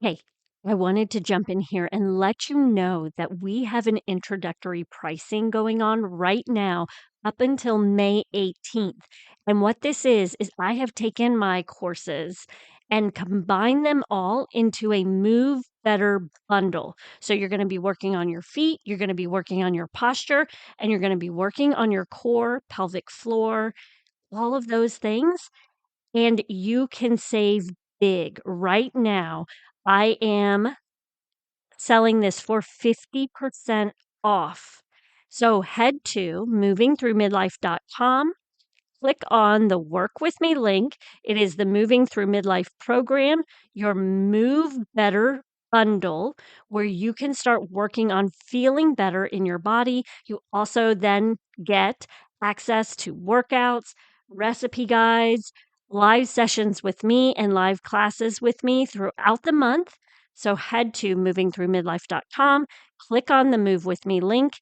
Hey, I wanted to jump in here and let you know that we have an introductory pricing going on right now up until May 18th. And what this is I have taken my courses and combined them all into a Move Better bundle. So you're going to be working on your feet, you're going to be working on your posture, and you're going to be working on your core, pelvic floor, all of those things, and you can save big. Right now, I am selling this for 50% off. So head to movingthroughmidlife.com. Click on the Work With Me link. It is the Moving Through Midlife program, your Move Better bundle, where you can start working on feeling better in your body. You also then get access to workouts, recipe guides, live sessions with me, and live classes with me throughout the month. So head to movingthroughmidlife.com, click on the Move With Me link,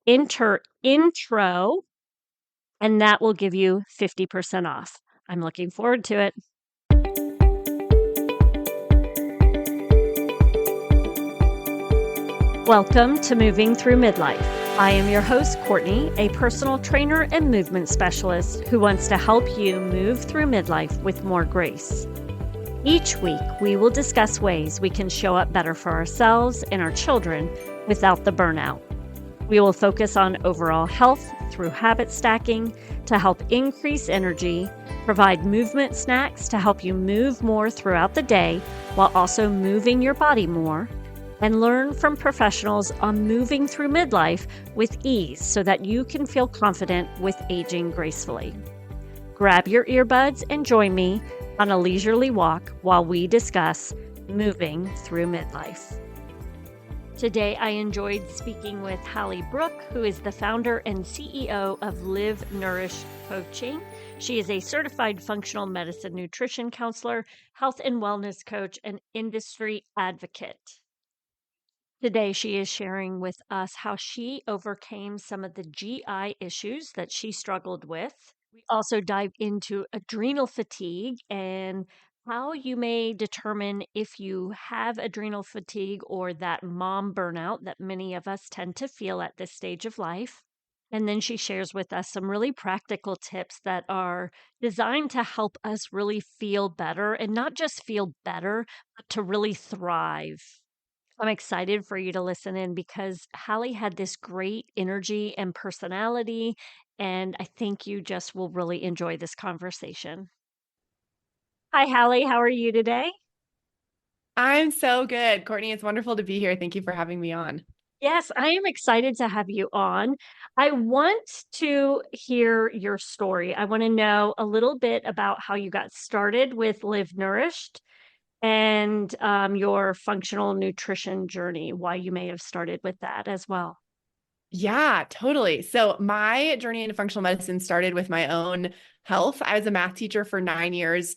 enter intro, and that will give you 50% off. I'm looking forward to it. Welcome to Moving Through Midlife. I am your host, Courtney, a personal trainer and movement specialist who wants to help you move through midlife with more grace. Each week, we will discuss ways we can show up better for ourselves and our children without the burnout. We will focus on overall health through habit stacking to help increase energy, provide movement snacks to help you move more throughout the day while also moving your body more, and learn from professionals on moving through midlife with ease so that you can feel confident with aging gracefully. Grab your earbuds and join me on a leisurely walk while we discuss moving through midlife. Today, I enjoyed speaking with Hally Brooke, who is the founder and CEO of Live Nourished Coaching. She is a certified functional medicine nutrition counselor, health and wellness coach, and industry advocate. Today, she is sharing with us how she overcame some of the GI issues that she struggled with. We also dive into adrenal fatigue and how you may determine if you have adrenal fatigue or that mom burnout that many of us tend to feel at this stage of life. And then she shares with us some really practical tips that are designed to help us really feel better, and not just feel better, but to really thrive. I'm excited for you to listen in because Hallie had this great energy and personality, and I think you just will really enjoy this conversation. Hi, Hallie. How are you today? I'm so good. Courtney, it's wonderful to be here. Thank you for having me on. Yes, I am excited to have you on. I want to hear your story. I want to know a little bit about how you got started with Live Nourished and your functional nutrition journey, why you may have started with that as well. Yeah, totally. So my journey into functional medicine started with my own health. I was a math teacher for 9 years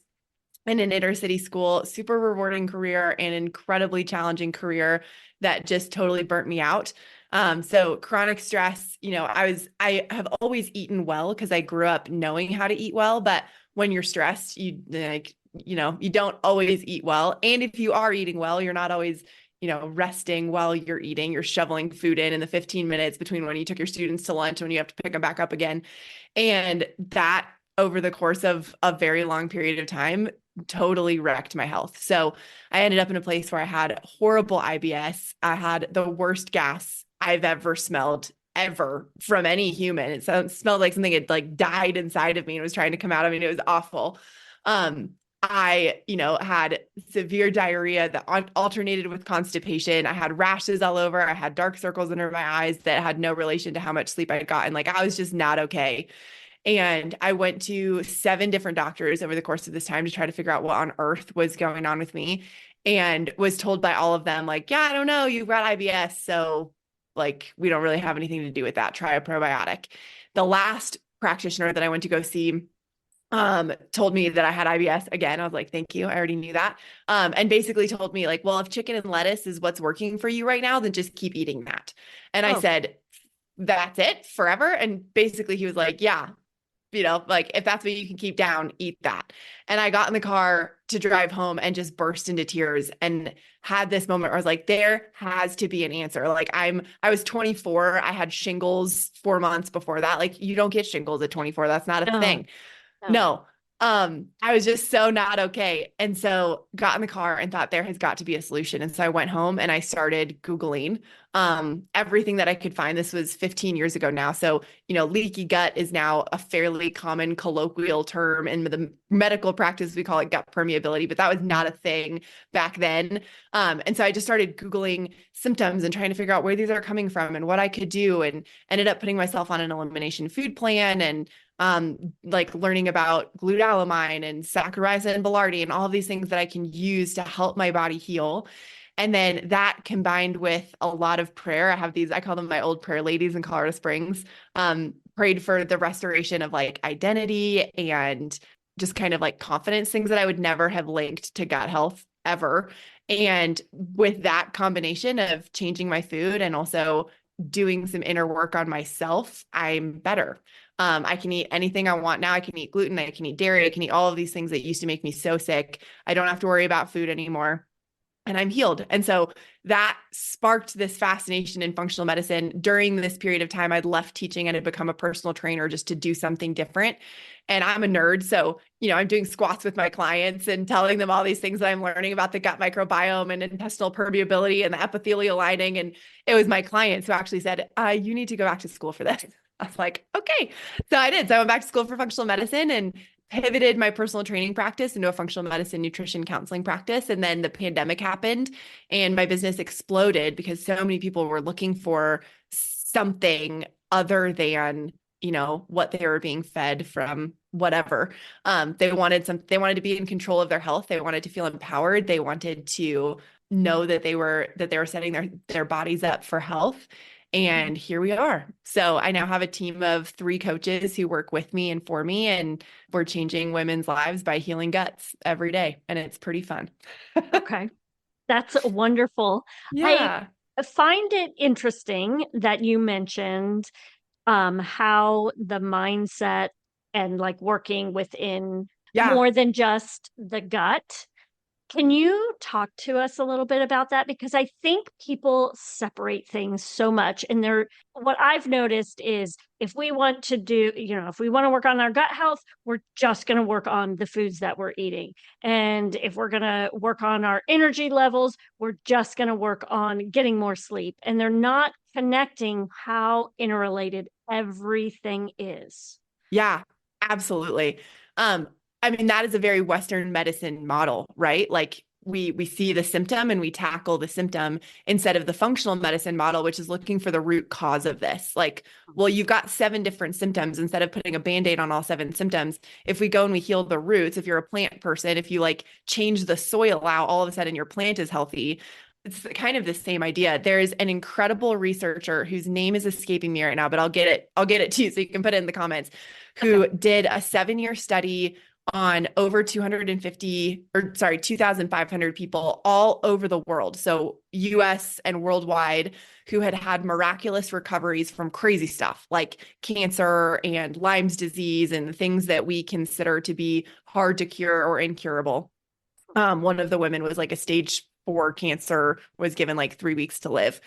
in an inner city school, super rewarding career and incredibly challenging career that just totally burnt me out. So chronic stress, I have always eaten well because I grew up knowing how to eat well, but when you're stressed, you don't always eat well. And if you are eating well, you're not always resting while you're eating. You're shoveling food in the 15 minutes between when you took your students to lunch and when you have to pick them back up again. And that over the course of a very long period of time totally wrecked my health. So I ended up in a place where I had horrible IBS. I had the worst gas I've ever smelled ever from any human. It smelled like something had like died inside of me and was trying to come out of me. And it was awful. I had severe diarrhea that alternated with constipation. I had rashes all over. I had dark circles under my eyes that had no relation to how much sleep I had gotten. Like I was just not okay. And I went to 7 different doctors over the course of this time to try to figure out what on earth was going on with me. And was told by all of them, like, yeah, I don't know, you've got IBS. So, like, we don't really have anything to do with that. Try a probiotic. The last practitioner that I went to go see told me that I had IBS again. I was like, thank you. I already knew that. And basically told me, like, well, if chicken and lettuce is what's working for you right now, then just keep eating that. And I Oh, said, that's it forever. And basically he was like, yeah, like if that's what you can keep down, eat that. And I got in the car to drive home and just burst into tears and had this moment where I was like, there has to be an answer. Like I was 24. I had shingles 4 months before that. Like you don't get shingles at 24. That's not a No, thing. no. No. I was just so not okay. And so got in the car and thought there has got to be a solution. And so I went home and I started Googling everything that I could find. This was 15 years ago now. So, leaky gut is now a fairly common colloquial term in the medical practice. We call it gut permeability, but that was not a thing back then. And so I just started Googling symptoms and trying to figure out where these are coming from and what I could do, and ended up putting myself on an elimination food plan, and like learning about glutathione and Saccharomyces and Boulardii and all of these things that I can use to help my body heal. And then that combined with a lot of prayer. I have these, I call them my old prayer ladies in Colorado Springs, prayed for the restoration of like identity and just kind of like confidence, things that I would never have linked to gut health ever. And with that combination of changing my food and also doing some inner work on myself, I'm better. I can eat anything I want now. I can eat gluten. I can eat dairy. I can eat all of these things that used to make me so sick. I don't have to worry about food anymore. And I'm healed. And so that sparked this fascination in functional medicine. During this period of time, I'd left teaching and had become a personal trainer just to do something different. And I'm a nerd. So, I'm doing squats with my clients and telling them all these things that I'm learning about the gut microbiome and intestinal permeability and the epithelial lining. And it was my clients who actually said, you need to go back to school for this. I was like, okay. So I did. So I went back to school for functional medicine and pivoted my personal training practice into a functional medicine nutrition counseling practice. And then the pandemic happened and my business exploded because so many people were looking for something other than, what they were being fed from whatever. They wanted to be in control of their health. They wanted to feel empowered. They wanted to know that they were setting their bodies up for health. And here we are. So I now have a team of 3 coaches who work with me and for me, and we're changing women's lives by healing guts every day. And it's pretty fun. Okay. That's wonderful. I Yeah. find it interesting that you mentioned how the mindset and like working within Yeah. more than just the gut. Can you talk to us a little bit about that? Because I think people separate things so much. And what I've noticed is if we want to if we want to work on our gut health, we're just going to work on the foods that we're eating. And if we're going to work on our energy levels, we're just going to work on getting more sleep. And they're not connecting how interrelated everything is. Yeah, absolutely. Um, I mean, that is a very Western medicine model, right? Like we see the symptom and we tackle the symptom instead of the functional medicine model, which is looking for the root cause of this. Like, well, you've got 7 different symptoms. Instead of putting a band-aid on all 7 symptoms, if we go and we heal the roots, if you're a plant person, if you like change the soil out, all of a sudden your plant is healthy. It's kind of the same idea. There's an incredible researcher whose name is escaping me right now, but I'll get it to you so you can put it in the comments, who did a 7-year study on over 2,500 people all over the world. So US and worldwide, who had miraculous recoveries from crazy stuff like cancer and Lyme's disease and the things that we consider to be hard to cure or incurable. One of the women was like a stage 4 cancer, was given like 3 weeks to live.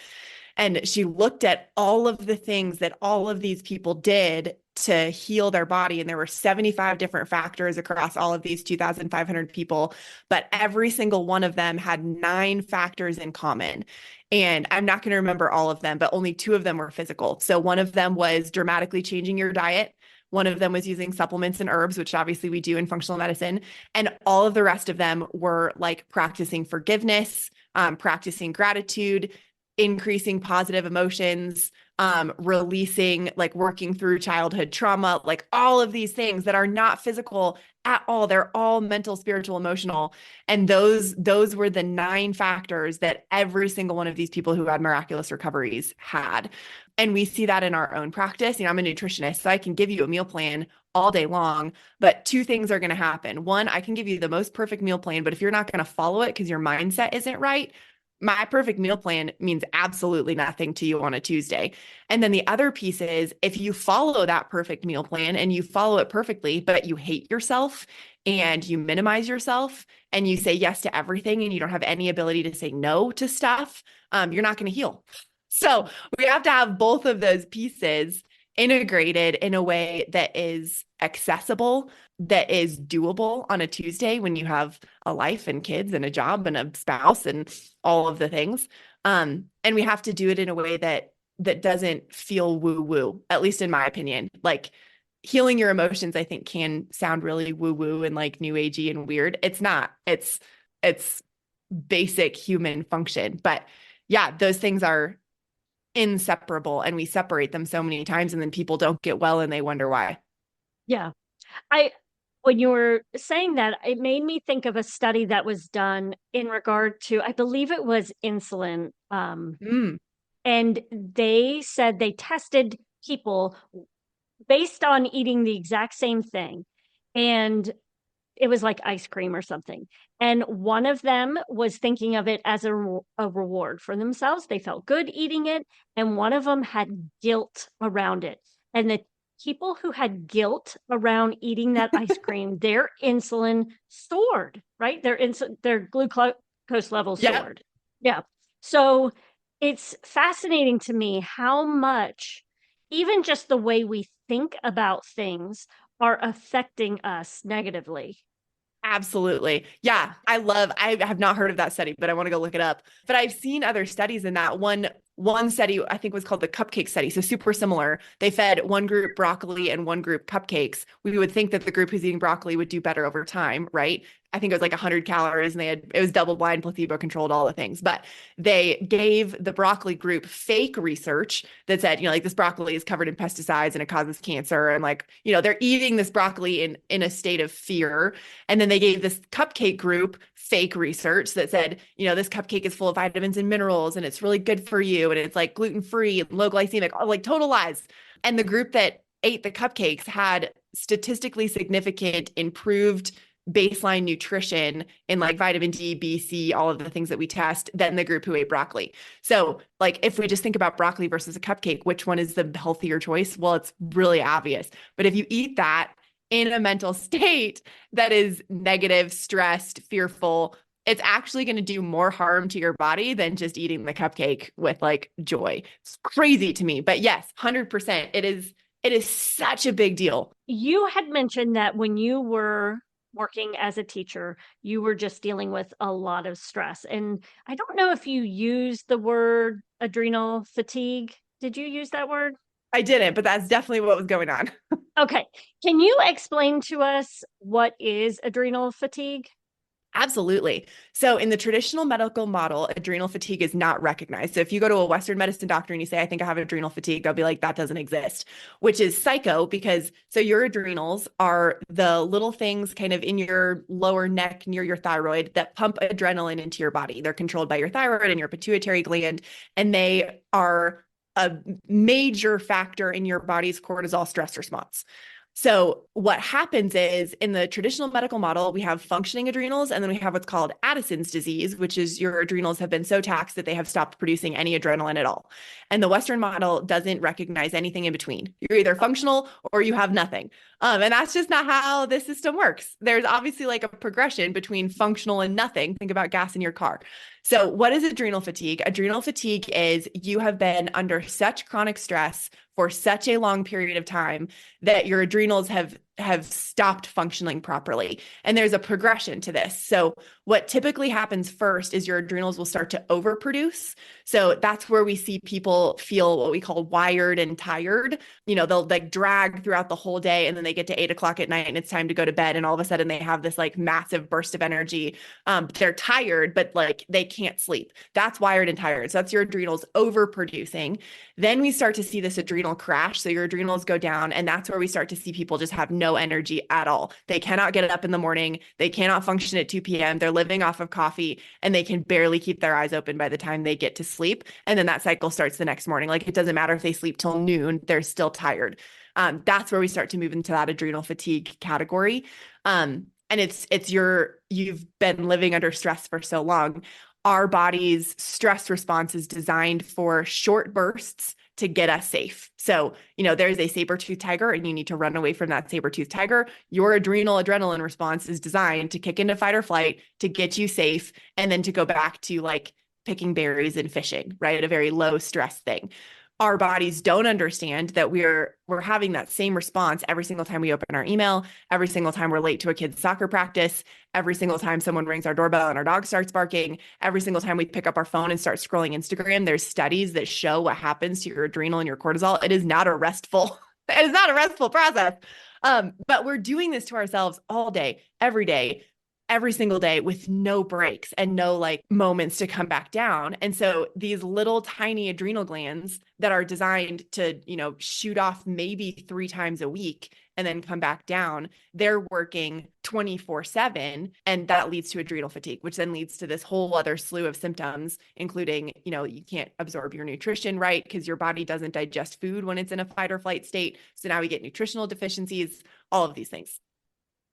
And she looked at all of the things that all of these people did to heal their body. And there were 75 different factors across all of these 2,500 people, but every single one of them had 9 factors in common. And I'm not going to remember all of them, but only 2 of them were physical. So one of them was dramatically changing your diet. One of them was using supplements and herbs, which obviously we do in functional medicine. And all of the rest of them were like practicing forgiveness, practicing gratitude, increasing positive emotions, releasing, like working through childhood trauma, like all of these things that are not physical at all. They're all mental, spiritual, emotional. And those were the 9 factors that every single one of these people who had miraculous recoveries had. And we see that in our own practice. I'm a nutritionist, so I can give you a meal plan all day long, but 2 things are going to happen. One, I can give you the most perfect meal plan, but if you're not going to follow it because your mindset isn't right, my perfect meal plan means absolutely nothing to you on a Tuesday. And then the other piece is if you follow that perfect meal plan and you follow it perfectly, but you hate yourself and you minimize yourself and you say yes to everything and you don't have any ability to say no to stuff, you're not going to heal. So we have to have both of those pieces integrated in a way that is accessible, that is doable on a Tuesday when you have a life and kids and a job and a spouse and all of the things. And we have to do it in a way that doesn't feel woo-woo, at least in my opinion. Like healing your emotions, I think can sound really woo-woo and like new agey and weird. It's not. It's basic human function. But yeah, those things are inseparable and we separate them so many times and then people don't get well and they wonder why. Yeah. I when you were saying that, it made me think of a study that was done in regard to, I believe it was insulin. Mm. And they said they tested people based on eating the exact same thing. And it was like ice cream or something. And one of them was thinking of it as a reward for themselves. They felt good eating it. And one of them had guilt around it. And the people who had guilt around eating that ice cream, their insulin soared, right? Their glucose level Yeah, soared. Yeah. So it's fascinating to me how much, even just the way we think about things, are affecting us negatively. absolutely. Yeah, I have not heard of that study, but I want to go look it up. But I've seen other studies in that one study I think was called the cupcake study. So super similar. They fed one group broccoli and one group cupcakes. We would think that the group who's eating broccoli would do better over time, right? I think it was like 100 calories and it was double blind, placebo controlled, all the things. But they gave the broccoli group fake research that said, like this broccoli is covered in pesticides and it causes cancer. And like, they're eating this broccoli in a state of fear. And then they gave this cupcake group fake research that said, this cupcake is full of vitamins and minerals and it's really good for you. And it's like gluten-free and low glycemic, like total lies. And the group that ate the cupcakes had statistically significant improved baseline nutrition in like vitamin D, B, C, all of the things that we test than the group who ate broccoli. So like if we just think about broccoli versus a cupcake, which one is the healthier choice? Well, it's really obvious. But if you eat that in a mental state that is negative, stressed, fearful, it's actually going to do more harm to your body than just eating the cupcake with like joy. It's crazy to me. But yes, 100%. It is such a big deal. You had mentioned that when you were working as a teacher, you were just dealing with a lot of stress. And I don't know if you used the word adrenal fatigue. Did you use that word? I didn't, but that's definitely what was going on. Okay. Can you explain to us what is adrenal fatigue? Absolutely. So in the traditional medical model, adrenal fatigue is not recognized. So if you go to a Western medicine doctor and you say, I think I have adrenal fatigue, they'll be like, that doesn't exist, which is psycho because so your adrenals are the little things kind of in your lower neck near your thyroid that pump adrenaline into your body. They're controlled by your thyroid and your pituitary gland, and they are a major factor in your body's cortisol stress response. So what happens is in the traditional medical model, we have functioning adrenals, and then we have what's called Addison's disease, which is your adrenals have been so taxed that they have stopped producing any adrenaline at all. And the Western model doesn't recognize anything in between. You're either functional or you have nothing. And that's just not how this system works. There's obviously like a progression between functional and nothing. Think about gas in your car. So what is adrenal fatigue? Adrenal fatigue is you have been under such chronic stress for such a long period of time that your adrenals have stopped functioning properly. And there's a progression to this. So what typically happens first is your adrenals will start to overproduce. So that's where we see people feel what we call wired and tired. They'll like drag throughout the whole day and then they get to 8 o'clock at night and it's time to go to bed. And all of a sudden they have this like massive burst of energy. They're tired, but like they can't sleep. That's wired and tired. So that's your adrenals overproducing. Then we start to see this adrenal crash. So your adrenals go down, and that's where we start to see people just have no energy at all. They cannot get up in the morning. They cannot function at 2 p.m. They're living off of coffee, and they can barely keep their eyes open by the time they get to sleep. And then that cycle starts the next morning. Like it doesn't matter if they sleep till noon, they're still tired. That's where we start to move into that adrenal fatigue category. And you've been living under stress for so long. our body's stress response is designed for short bursts to get us safe. So, there's a saber-toothed tiger and you need to run away from that saber-toothed tiger. Your adrenaline response is designed to kick into fight or flight to get you safe and then to go back to like picking berries and fishing, right? A very low stress thing. Our bodies don't understand that we're having that same response every single time we open our email, every single time we're late to a kid's soccer practice, every single time someone rings our doorbell and our dog starts barking, every single time we pick up our phone and start scrolling Instagram. There's studies that show what happens to your adrenal and your cortisol. It is not a restful, it is not a restful process. But we're doing this to ourselves all day, every single day with no breaks and no like moments to come back down. And so these little tiny adrenal glands that are designed to, shoot off maybe 3 times a week and then come back down, they're working 24/7. And that leads to adrenal fatigue, which then leads to this whole other slew of symptoms, including, you can't absorb your nutrition right because your body doesn't digest food when it's in a fight or flight state. So now we get nutritional deficiencies, all of these things.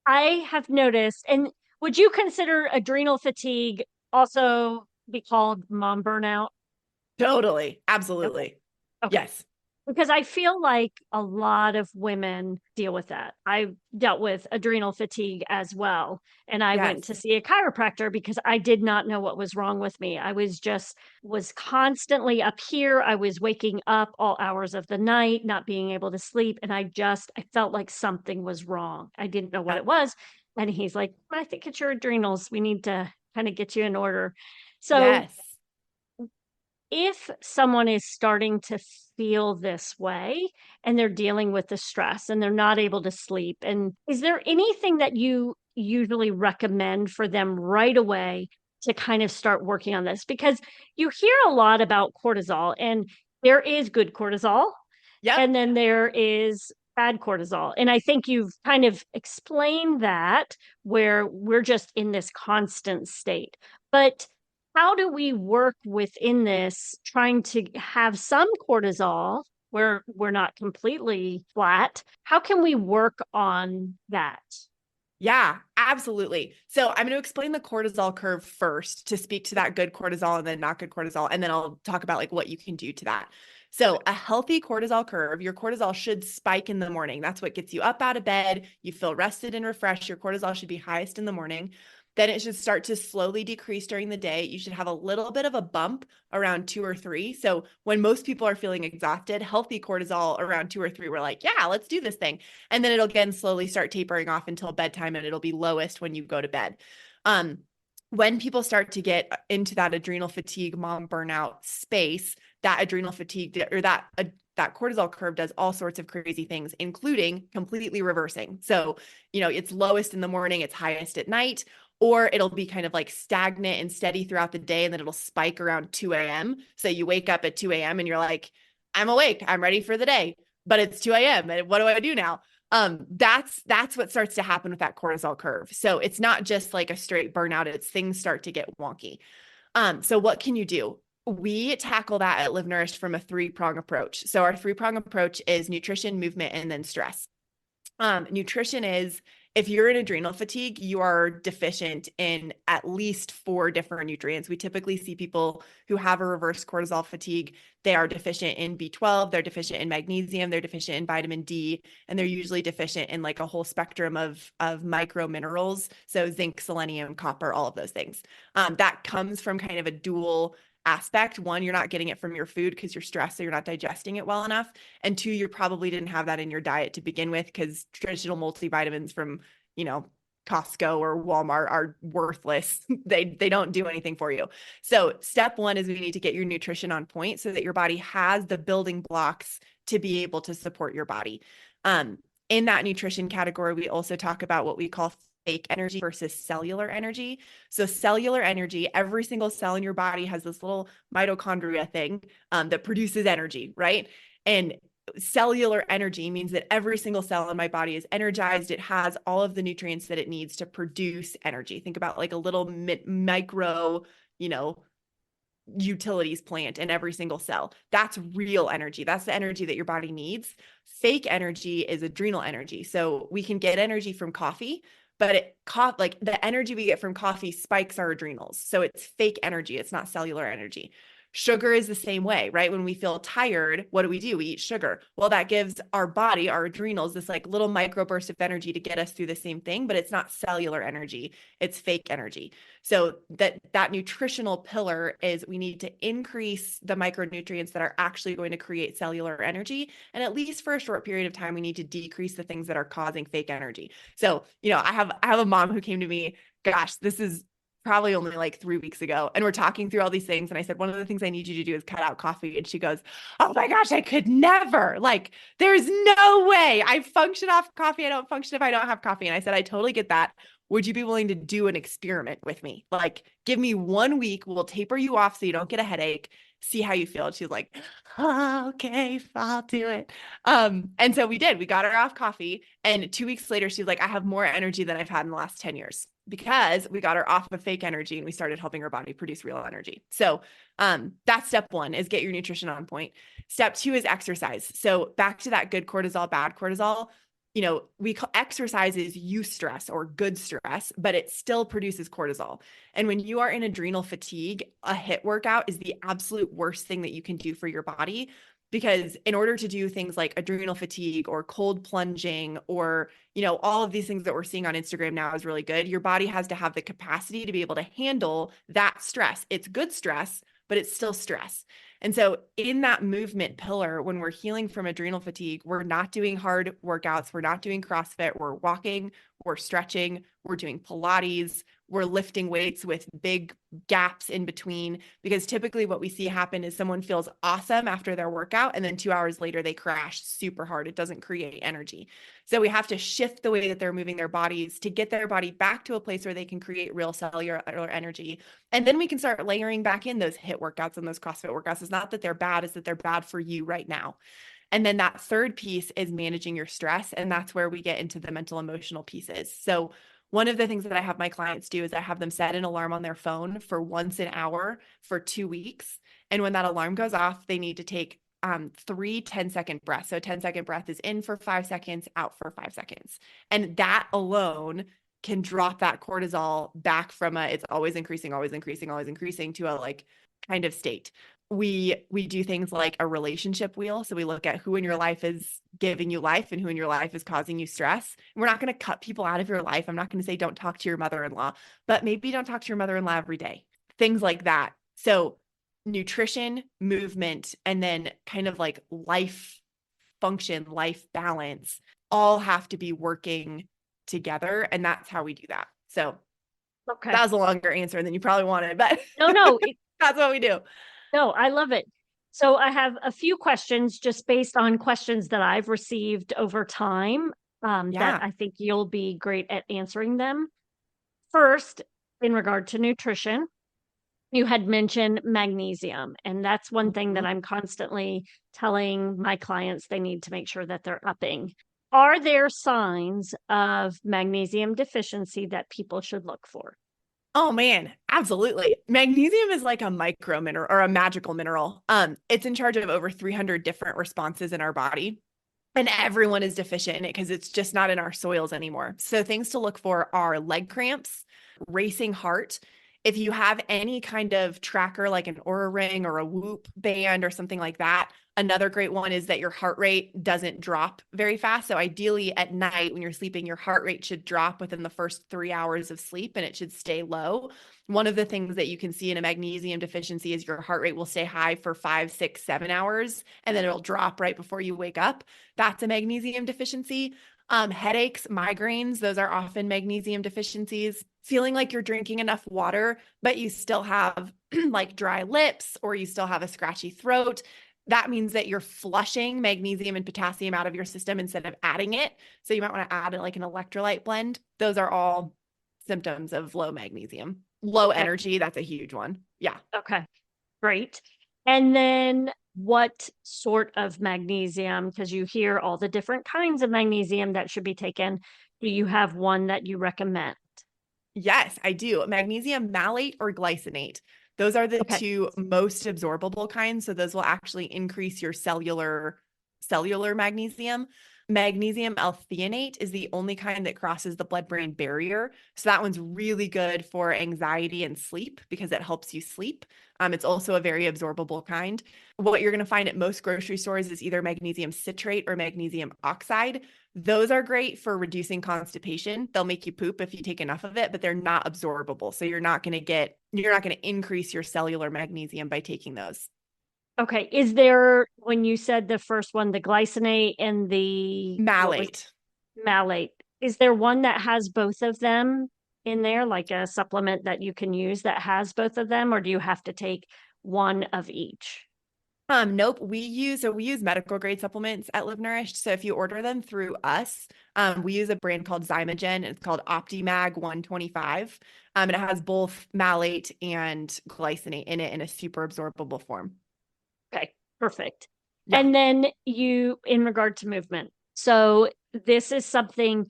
I have noticed, and would you consider adrenal fatigue also be called mom burnout? Totally. Okay. Absolutely. Okay. Yes. Because I feel like a lot of women deal with that. I dealt with adrenal fatigue as well. And I went to Yes. see a chiropractor because I did not know what was wrong with me. I was constantly up here. I was waking up all hours of the night, not being able to sleep. And I felt like something was wrong. I didn't know what Yep. it was. And he's like, I think it's your adrenals. We need to kind of get you in order. So Yes. if someone is starting to feel this way and they're dealing with the stress and they're not able to sleep, and is there anything that you usually recommend for them right away to kind of start working on this? Because you hear a lot about cortisol, and there is good cortisol Yep. and then there is bad cortisol. And I think you've kind of explained that, where we're just in this constant state. But how do we work within this, trying to have some cortisol where we're not completely flat? How can we work on that? Yeah, absolutely. So I'm going to explain the cortisol curve first to speak to that good cortisol and then not good cortisol. And then I'll talk about like what you can do to that. So a healthy cortisol curve, your cortisol should spike in the morning. That's what gets you up out of bed. You feel rested and refreshed. Your cortisol should be highest in the morning. Then it should start to slowly decrease during the day. You should have a little bit of a bump around 2 or 3. So when most people are feeling exhausted, healthy cortisol around 2 or 3, we're like, yeah, let's do this thing. And then it'll again slowly start tapering off until bedtime, and it'll be lowest when you go to bed. When people start to get into that adrenal fatigue, mom burnout space, that adrenal fatigue or that cortisol curve does all sorts of crazy things, including completely reversing. So, it's lowest in the morning, it's highest at night, or it'll be kind of like stagnant and steady throughout the day. And then it'll spike around 2 a.m. So you wake up at 2 a.m. and you're like, I'm awake, I'm ready for the day, but it's 2 a.m. And what do I do now? That's what starts to happen with that cortisol curve. So it's not just like a straight burnout, it's things start to get wonky. So what can you do? We tackle that at Live Nourished from a 3-prong approach. So our 3-prong approach is nutrition, movement, and then stress. Nutrition is, if you're in adrenal fatigue, you are deficient in at least 4 different nutrients. We typically see people who have a reverse cortisol fatigue. They are deficient in B12, they're deficient in magnesium, they're deficient in vitamin D, and they're usually deficient in like a whole spectrum of micro minerals. So zinc, selenium, copper, all of those things. That comes from kind of a dual aspect. 1, you're not getting it from your food because you're stressed, so you're not digesting it well enough. And 2, you probably didn't have that in your diet to begin with, because traditional multivitamins from, Costco or Walmart are worthless. They don't do anything for you. So step 1 is we need to get your nutrition on point so that your body has the building blocks to be able to support your body. In that nutrition category, we also talk about what we call fake energy versus cellular energy. So cellular energy, every single cell in your body has this little mitochondria thing that produces energy, right? And cellular energy means that every single cell in my body is energized. It has all of the nutrients that it needs to produce energy. Think about like a little micro, utilities plant in every single cell. That's real energy. That's the energy that your body needs. Fake energy is adrenal energy. So we can get energy from coffee, but like the energy we get from coffee spikes our adrenals. So it's fake energy. It's not cellular energy. Sugar is the same way, right? When we feel tired, what do? We eat sugar. Well, that gives our body, our adrenals, this like little microburst of energy to get us through the same thing, but it's not cellular energy. It's fake energy. So that nutritional pillar is we need to increase the micronutrients that are actually going to create cellular energy. And at least for a short period of time, we need to decrease the things that are causing fake energy. So, I have a mom who came to me, gosh, this is probably only like 3 weeks ago. And we're talking through all these things. And I said, one of the things I need you to do is cut out coffee. And she goes, oh my gosh, I could never. Like, there's no way. I function off coffee. I don't function if I don't have coffee. And I said, I totally get that. Would you be willing to do an experiment with me? Like, give me 1 week. We'll taper you off so you don't get a headache. See how you feel. And she's like, oh, okay, I'll do it. And so we did. We got her off coffee. And 2 weeks later, she's like, I have more energy than I've had in the last 10 years because we got her off of fake energy and we started helping her body produce real energy. So that's step one, is get your nutrition on point. Step two is exercise. So back to that good cortisol, bad cortisol. We call exercise is eustress or good stress, but it still produces cortisol. And when you are in adrenal fatigue, a HIIT workout is the absolute worst thing that you can do for your body, because in order to do things like adrenal fatigue or cold plunging or, all of these things that we're seeing on Instagram now is really good, your body has to have the capacity to be able to handle that stress. It's good stress, but it's still stress. And so in that movement pillar, when we're healing from adrenal fatigue, we're not doing hard workouts. We're not doing CrossFit. We're walking, we're stretching, we're doing Pilates, we're lifting weights with big gaps in between, because typically what we see happen is someone feels awesome after their workout, and then 2 hours later they crash super hard. It doesn't create energy. So we have to shift the way that they're moving their bodies to get their body back to a place where they can create real cellular energy. And then we can start layering back in those HIIT workouts and those CrossFit workouts. It's not that they're bad, it's that they're bad for you right now. And then that third piece is managing your stress. And that's where we get into the mental emotional pieces. So one of the things that I have my clients do is I have them set an alarm on their phone for once an hour for 2 weeks. And when that alarm goes off, they need to take 3 10-second breaths. So a 10-second breath is in for 5 seconds, out for 5 seconds. And that alone can drop that cortisol back from it's always increasing, always increasing, always increasing to a like kind of state. We do things like a relationship wheel. So we look at who in your life is giving you life and who in your life is causing you stress. And we're not going to cut people out of your life. I'm not going to say don't talk to your mother-in-law, but maybe don't talk to your mother-in-law every day. Things like that. So nutrition, movement, and then kind of like life function, life balance, all have to be working together. And that's how we do that. So Okay. that was a longer answer than you probably wanted, but No, that's what we do. No, I love it. So I have a few questions just based on questions that I've received over time that I think you'll be great at answering them. First, in regard to nutrition, you had mentioned magnesium, and that's one thing that I'm constantly telling my clients they need to make sure that they're upping. Are there signs of magnesium deficiency that people should look for? Oh man, absolutely. Magnesium is like a micro mineral or a magical mineral. It's in charge of over 300 different responses in our body. And everyone is deficient in it because it's just not in our soils anymore. So things to look for are leg cramps, racing heart. If you have any kind of tracker like an Oura Ring or a Whoop band or something like that, another great one is that your heart rate doesn't drop very fast. So ideally at night when you're sleeping, your heart rate should drop within the first 3 hours of sleep and it should stay low. One of the things that you can see in a magnesium deficiency is your heart rate will stay high for 5, 6, 7 hours, and then it'll drop right before you wake up. That's a magnesium deficiency. Headaches, migraines, those are often magnesium deficiencies. Feeling like you're drinking enough water, but you still have like dry lips or you still have a scratchy throat. That means that you're flushing magnesium and potassium out of your system instead of adding it. So you might want to add like an electrolyte blend. Those are all symptoms of low magnesium. Low energy, that's a huge one. Yeah. Okay, great. And then what sort of magnesium, because you hear all the different kinds of magnesium that should be taken. Do you have one that you recommend? Yes, I do. Magnesium malate or glycinate. Those are the two most absorbable kinds. So those will actually increase your cellular magnesium. Magnesium L-threonate is the only kind that crosses the blood-brain barrier. So that one's really good for anxiety and sleep because it helps you sleep. It's also a very absorbable kind. What you're going to find at most grocery stores is either magnesium citrate or magnesium oxide. Those are great for reducing constipation. They'll make you poop if you take enough of it, but they're not absorbable. So you're not going to increase your cellular magnesium by taking those. Okay. Is there, when you said the first one, the glycinate and the what was Malate. malate, is there one that has both of them in there, like a supplement that you can use that has both of them, or do you have to take one of each? Nope. We use medical grade supplements at Live Nourished. So if you order them through us, we use a brand called Zymogen. It's called OptiMag 125. And it has both malate and glycinate in it in a super absorbable form. Okay, perfect. Yeah. And then in regard to movement. So this is something,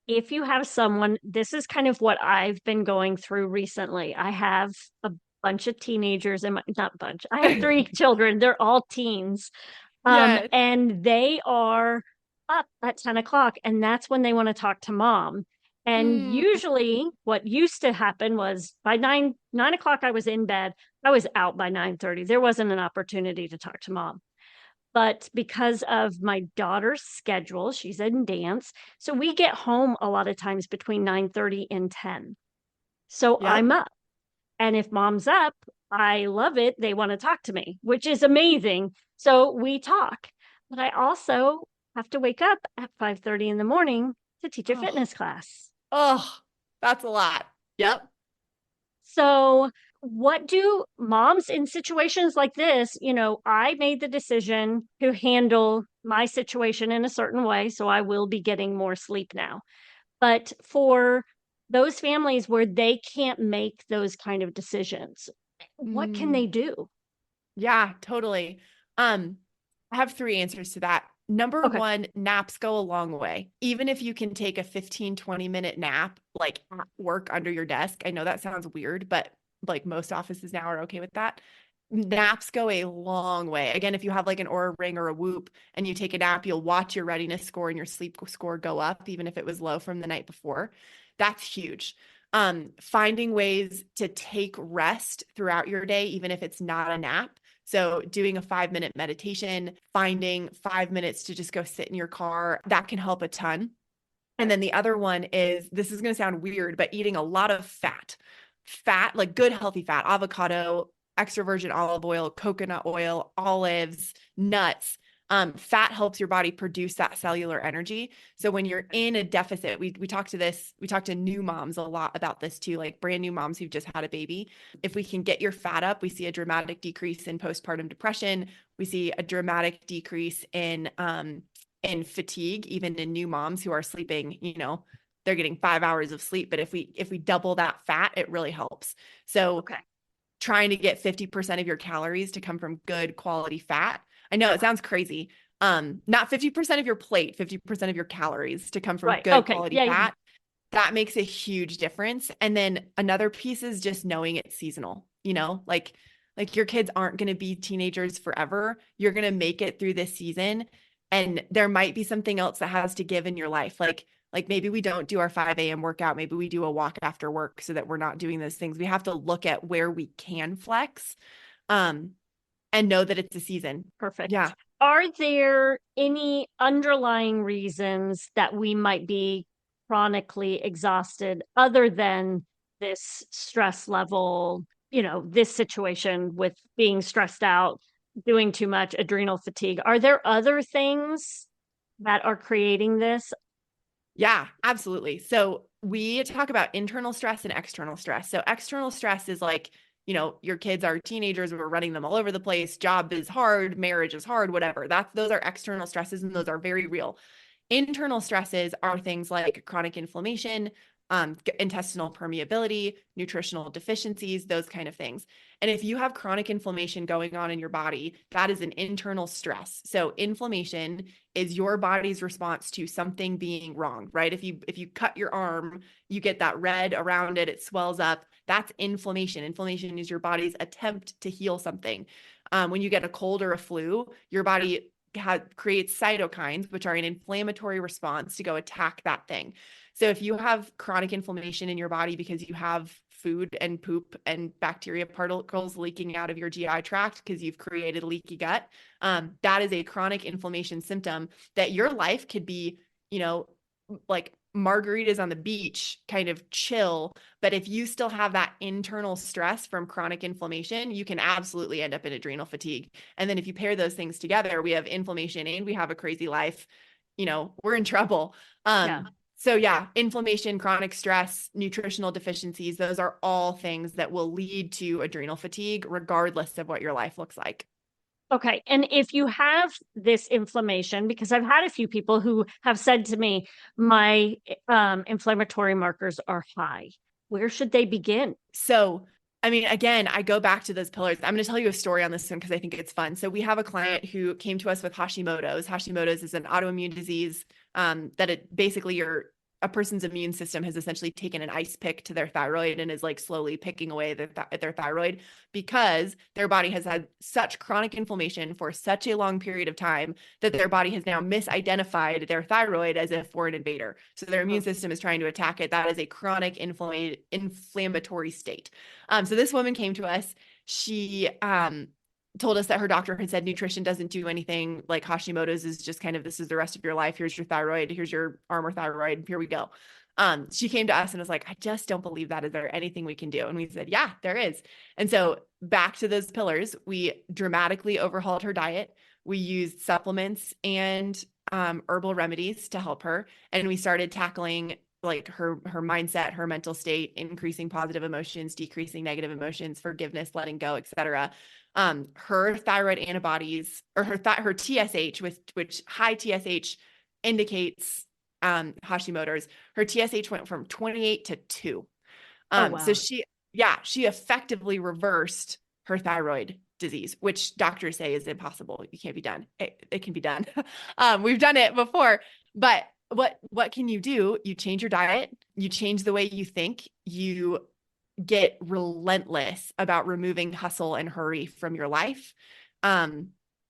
if you have someone, this is kind of what I've been going through recently. I have a bunch of teenagers and not bunch. I have three children. They're all teens. Yes. And they are up at 10 o'clock, and that's when they want to talk to mom. And Mm, usually what used to happen was by 9 o'clock, I was in bed. I was out by 9:30. There wasn't an opportunity to talk to mom. But because of my daughter's schedule, she's in dance. So we get home a lot of times between 9:30 and 10. So yep. I'm up. And if mom's up, I love it. They want to talk to me, which is amazing. So we talk. But I also have to wake up at 5:30 in the morning to teach a Oh, fitness class. oh, that's a lot. Yep. So what do moms in situations like this, I made the decision to handle my situation in a certain way, so I will be getting more sleep now. But for those families where they can't make those kind of decisions, what can Mm. they do? Yeah, totally. I have three answers to that. Number Okay. one, naps go a long way. Even if you can take a 15, 20-minute nap, like at work under your desk. I know that sounds weird, but like most offices now are okay with that. Naps go a long way. Again, if you have like an Aura Ring or a Whoop and you take a nap, you'll watch your readiness score and your sleep score go up, even if it was low from the night before. That's huge. Finding ways to take rest throughout your day, even if it's not a nap. So doing a 5-minute meditation, finding 5 minutes to just go sit in your car, that can help a ton. And then the other one is, this is going to sound weird, but eating a lot of fat, like good healthy fat, avocado, extra virgin olive oil, coconut oil, olives, nuts. Fat helps your body produce that cellular energy. So when you're in a deficit, we talk to new moms a lot about this too, like brand new moms who've just had a baby. If we can get your fat up, we see a dramatic decrease in postpartum depression. We see a dramatic decrease in fatigue, even in new moms who are sleeping, they're getting 5 hours of sleep. But if we double that fat, it really helps. So Okay. trying to get 50% of your calories to come from good quality fat. I know it sounds crazy. Not 50% of your plate, 50% of your calories to come from Right. good Okay. quality Yeah. Yeah. fat. That makes a huge difference. And then another piece is just knowing it's seasonal, like your kids aren't going to be teenagers forever. You're going to make it through this season. And there might be something else that has to give in your life. Like maybe we don't do our 5 a.m. workout. Maybe we do a walk after work so that we're not doing those things. We have to look at where we can flex, um, and know that it's a season. Yeah. Perfect. Are there any underlying reasons that we might be chronically exhausted other than this stress level, this situation with being stressed out, doing too much, adrenal fatigue? Are there other things that are creating this? Yeah, absolutely. So we talk about internal stress and external stress. So external stress is like, your kids are teenagers, we're running them all over the place, job is hard, marriage is hard, whatever. Those are external stresses and those are very real. Internal stresses are things like chronic inflammation, intestinal permeability, nutritional deficiencies, those kind of things. And if you have chronic inflammation going on in your body, that is an internal stress. So inflammation is your body's response to something being wrong, right? If you cut your arm, you get that red around it, it swells up. That's inflammation. Inflammation is your body's attempt to heal something. When you get a cold or a flu, your body creates cytokines, which are an inflammatory response to go attack that thing. So if you have chronic inflammation in your body because you have food and poop and bacteria particles leaking out of your GI tract because you've created leaky gut, that is a chronic inflammation symptom that your life could be, like margaritas on the beach, kind of chill. But if you still have that internal stress from chronic inflammation, you can absolutely end up in adrenal fatigue. And then if you pair those things together, we have inflammation and we have a crazy life, we're in trouble. Yeah. So yeah, inflammation, chronic stress, nutritional deficiencies, those are all things that will lead to adrenal fatigue, regardless of what your life looks like. Okay. And if you have this inflammation, because I've had a few people who have said to me, my inflammatory markers are high, where should they begin? So, I mean, again, I go back to those pillars. I'm going to tell you a story on this one because I think it's fun. So we have a client who came to us with Hashimoto's. Hashimoto's is an autoimmune disease that it basically a person's immune system has essentially taken an ice pick to their thyroid and is like slowly picking away at their thyroid because their body has had such chronic inflammation for such a long period of time that their body has now misidentified their thyroid as a foreign invader. So their immune system is trying to attack it. That is a chronic inflammatory state. So this woman came to us. She told us that her doctor had said nutrition doesn't do anything. Like Hashimoto's is just kind of, this is the rest of your life. Here's your thyroid. Here's your armor thyroid. Here we go. She came to us and was like, I just don't believe that. Is there anything we can do? And we said, yeah, there is. And so back to those pillars, we dramatically overhauled her diet. We used supplements and herbal remedies to help her. And we started tackling like her mindset, her mental state, increasing positive emotions, decreasing negative emotions, forgiveness, letting go, etc. Her thyroid antibodies or her TSH, which high TSH indicates Hashimoto's, her TSH went from 28 to 2. Wow. So she effectively reversed her thyroid disease, which doctors say is impossible. You can't be done. It can be done. We've done it before, but what can you do? You change your diet, you change the way you think, you get relentless about removing hustle and hurry from your life.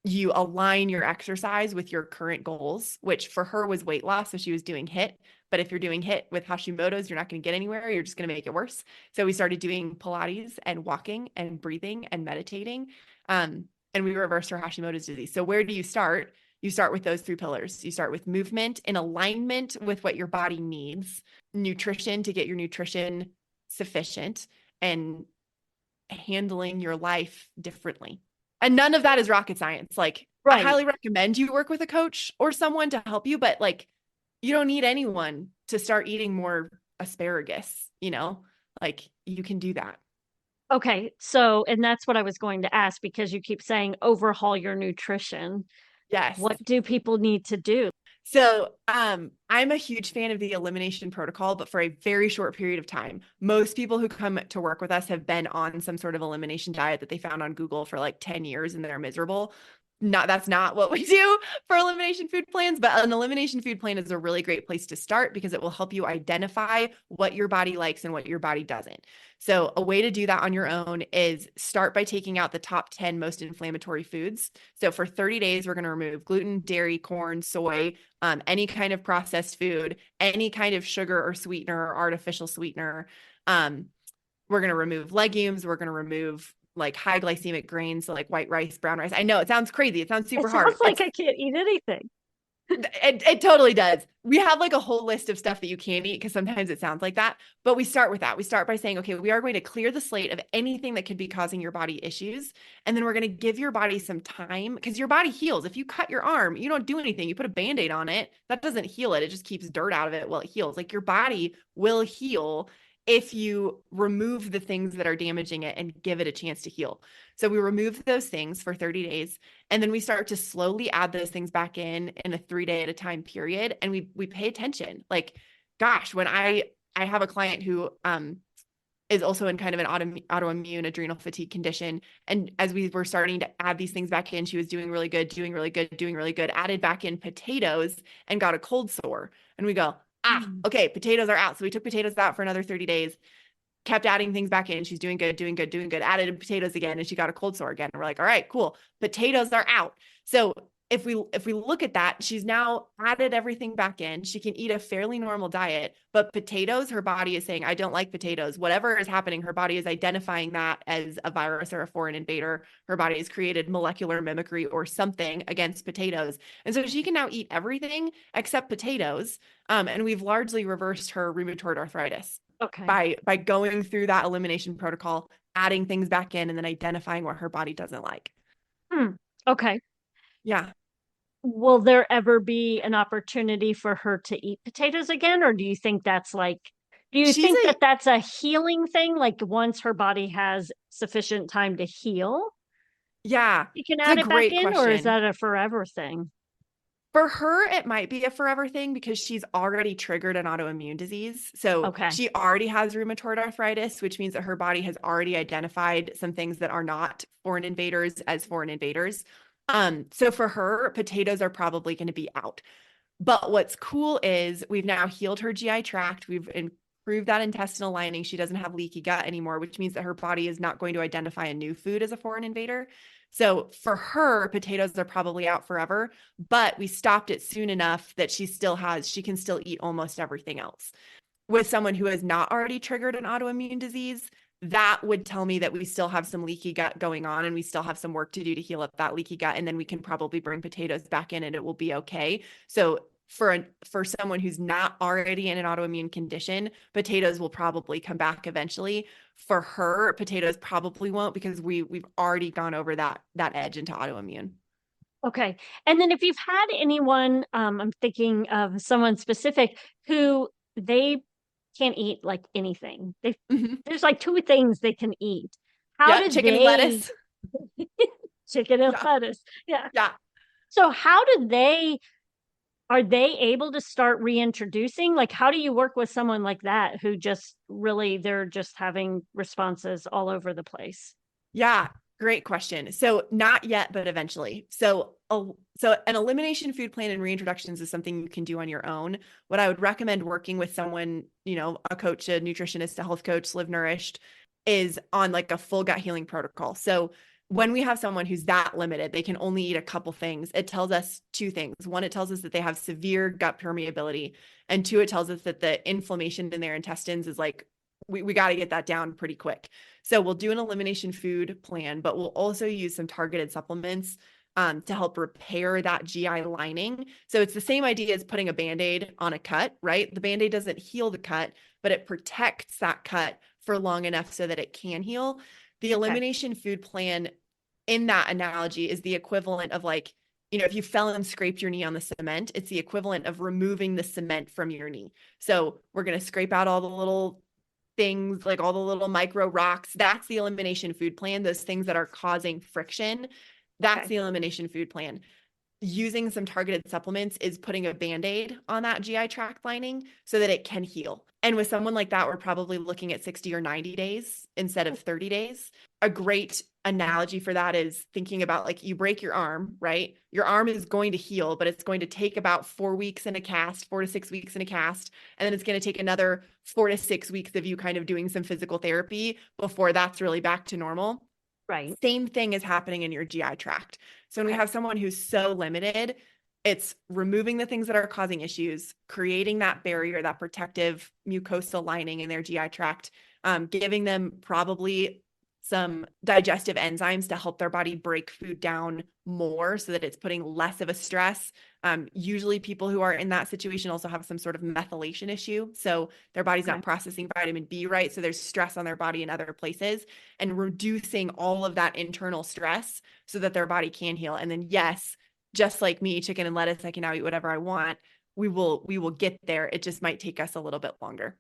You align your exercise with your current goals, which for her was weight loss. So she was doing HIIT. But if you're doing HIIT with Hashimoto's, you're not going to get anywhere. You're just going to make it worse. So we started doing Pilates and walking and breathing and meditating. And we reversed her Hashimoto's disease. So where do you start? You start with those 3 pillars. You start with movement in alignment with what your body needs, nutrition to get your nutrition sufficient, and handling your life differently. And none of that is rocket science. Like, right. I highly recommend you work with a coach or someone to help you, but like, you don't need anyone to start eating more asparagus, like you can do that. Okay. So, and that's what I was going to ask, because you keep saying overhaul your nutrition. Yes. What do people need to do? So I'm a huge fan of the elimination protocol, but for a very short period of time. Most people who come to work with us have been on some sort of elimination diet that they found on Google for like 10 years and they're miserable. That's not what we do for elimination food plans, but an elimination food plan is a really great place to start because it will help you identify what your body likes and what your body doesn't. So a way to do that on your own is start by taking out the top 10 most inflammatory foods. So for 30 days, we're going to remove gluten, dairy, corn, soy, any kind of processed food, any kind of sugar or sweetener or artificial sweetener. We're going to remove legumes. We're going to remove like high glycemic grains, so like white rice, brown rice. I know it sounds crazy. It sounds super hard. It sounds like I can't eat anything. It totally does. We have like a whole list of stuff that you can eat because sometimes it sounds like that, but we start with that. We start by saying, okay, we are going to clear the slate of anything that could be causing your body issues. And then we're going to give your body some time because your body heals. If you cut your arm, you don't do anything. You put a Band-Aid on it. That doesn't heal it. It just keeps dirt out of it while it heals. Like your body will heal if you remove the things that are damaging it and give it a chance to heal. So we remove those things for 30 days. And then we start to slowly add those things back in a 3-day at a time period. And we pay attention. Like, gosh, when I have a client who is also in kind of an autoimmune adrenal fatigue condition. And as we were starting to add these things back in, she was doing really good, added back in potatoes and got a cold sore. And we go, okay, potatoes are out. So we took potatoes out for another 30 days, kept adding things back in. She's doing good, added in potatoes again. And she got a cold sore again. And we're like, all right, cool. Potatoes are out. So if we look at that, she's now added everything back in. She can eat a fairly normal diet, but potatoes, her body is saying, I don't like potatoes. Whatever is happening, her body is identifying that as a virus or a foreign invader. Her body has created molecular mimicry or something against potatoes. And so she can now eat everything except potatoes. And we've largely reversed her rheumatoid arthritis Okay. by going through that elimination protocol, adding things back in, and then identifying what her body doesn't like. Hmm. Okay. Yeah. Will there ever be an opportunity for her to eat potatoes again? Or do you She's think that a that's a healing thing? Like once her body has sufficient time to heal, Yeah, you can it's a add it back great in? Or is question. that a forever thing? For her, it might be a forever thing because she's already triggered an autoimmune disease. So Okay. she already has rheumatoid arthritis, which means that her body has already identified some things that are not foreign invaders as foreign invaders. So for her, potatoes are probably going to be out. But what's cool is we've now healed her GI tract. We've improved that intestinal lining. She doesn't have leaky gut anymore, which means that her body is not going to identify a new food as a foreign invader. So for her, potatoes are probably out forever, but we stopped it soon enough that she can still eat almost everything else. With someone who has not already triggered an autoimmune disease, that would tell me that we still have some leaky gut going on and we still have some work to do to heal up that leaky gut. And then we can probably bring potatoes back in and it will be okay. So for someone who's not already in an autoimmune condition, potatoes will probably come back eventually. For her, potatoes probably won't because we've already gone over that edge into autoimmune. Okay. And then if you've had anyone, I'm thinking of someone specific who they can't eat like anything. Mhm. There's like two things they can eat. How Yep, did chicken and they lettuce. chicken and Yeah, lettuce? Yeah. yeah. So how do they are they able to start reintroducing? Like how do you work with someone like that who just really they're just having responses all over the place? Yeah, great question. So not yet, but eventually. So an elimination food plan and reintroductions is something you can do on your own. What I would recommend working with someone, a coach, a nutritionist, a health coach, Live Nourished, is on like a full gut healing protocol. So when we have someone who's that limited, they can only eat a couple things. It tells us two things. One, it tells us that they have severe gut permeability. And two, it tells us that the inflammation in their intestines is like, we got to get that down pretty quick. So we'll do an elimination food plan, but we'll also use some targeted supplements to help repair that GI lining. So it's the same idea as putting a Band-Aid on a cut, right? The Band-Aid doesn't heal the cut, but it protects that cut for long enough so that it can heal. The Okay. elimination food plan in that analogy is the equivalent of like, if you fell and scraped your knee on the cement, it's the equivalent of removing the cement from your knee. So we're going to scrape out all the little things, like all the little micro rocks. That's the elimination food plan. Those things that are causing friction, that's Okay. the elimination food plan. Using some targeted supplements is putting a Band-Aid on that GI tract lining so that it can heal. And with someone like that, we're probably looking at 60 or 90 days instead of 30 days. A great analogy for that is thinking about like you break your arm, right? Your arm is going to heal, but it's going to take about 4 weeks in a cast, 4 to 6 weeks in a cast. And then it's going to take another 4 to 6 weeks of you kind of doing some physical therapy before that's really back to normal. Right. Same thing is happening in your GI tract. So when we Okay. have someone who's so limited, it's removing the things that are causing issues, creating that barrier, that protective mucosal lining in their GI tract, giving them probably some digestive enzymes to help their body break food down more so that it's putting less of a stress. Usually people who are in that situation also have some sort of methylation issue. So their body's Okay. not processing vitamin B right. So there's stress on their body in other places, and reducing all of that internal stress so that their body can heal. And then yes, just like me, chicken and lettuce, I can now eat whatever I want. We will get there. It just might take us a little bit longer.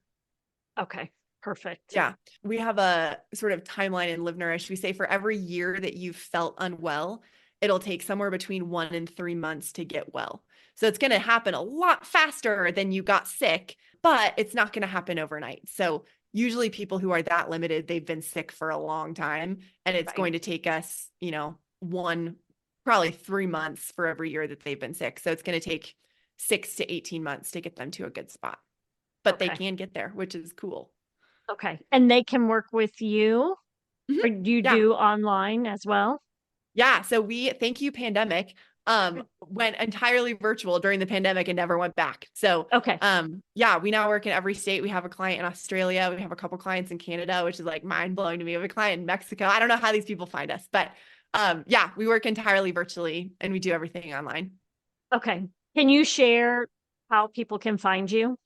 Okay. Perfect. Yeah. We have a sort of timeline in Live Nourish. We say for every year that you've felt unwell, it'll take somewhere between 1 and 3 months to get well. So it's going to happen a lot faster than you got sick, but it's not going to happen overnight. So usually people who are that limited, they've been sick for a long time, and it's Right. going to take us, probably 3 months for every year that they've been sick. So it's going to take 6 to 18 months to get them to a good spot, but they Okay. can get there, which is cool. Okay. And they can work with you, Mhm. or do you Yeah. do online as well? Yeah. So we thank you, pandemic. went entirely virtual during the pandemic and never went back. So, Okay. yeah, we now work in every state. We have a client in Australia. We have a couple clients in Canada, which is like mind blowing to me. We have a client in Mexico. I don't know how these people find us, but yeah, we work entirely virtually and we do everything online. Okay. Can you share how people can find you?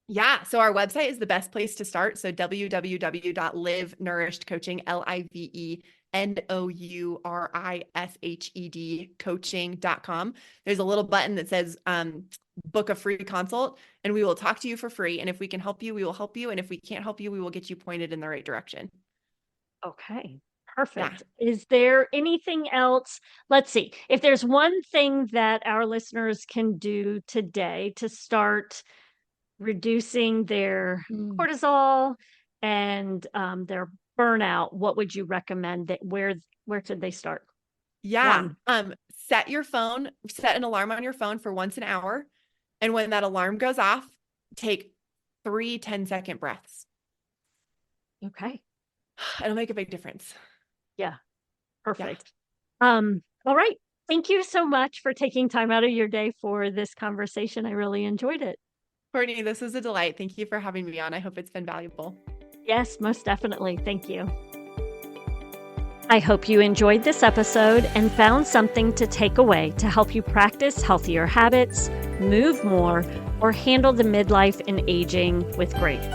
Yeah. So our website is the best place to start. So www.livenourished.coaching, LIVENOURISHED coaching.com. There's a little button that says book a free consult, and we will talk to you for free. And if we can help you, we will help you. And if we can't help you, we will get you pointed in the right direction. Okay. Yeah. Perfect. Is there anything else? Let's see. If there's one thing that our listeners can do today to start reducing their cortisol and their burnout, what would you recommend? That where should they start? Yeah. One. Set an alarm on your phone for once an hour. And when that alarm goes off, take 3 10-second breaths. Okay. It'll make a big difference. Yeah. Perfect. All right. Thank you so much for taking time out of your day for this conversation. I really enjoyed it. Courtney, this was a delight. Thank you for having me on. I hope it's been valuable. Yes, most definitely. Thank you. I hope you enjoyed this episode and found something to take away to help you practice healthier habits, move more, or handle the midlife and aging with grace.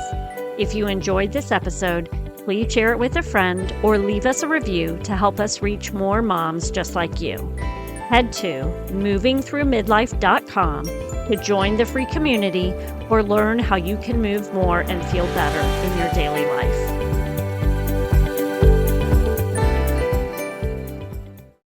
If you enjoyed this episode, please share it with a friend or leave us a review to help us reach more moms just like you. Head to movingthroughmidlife.com to join the free community or learn how you can move more and feel better in your daily life.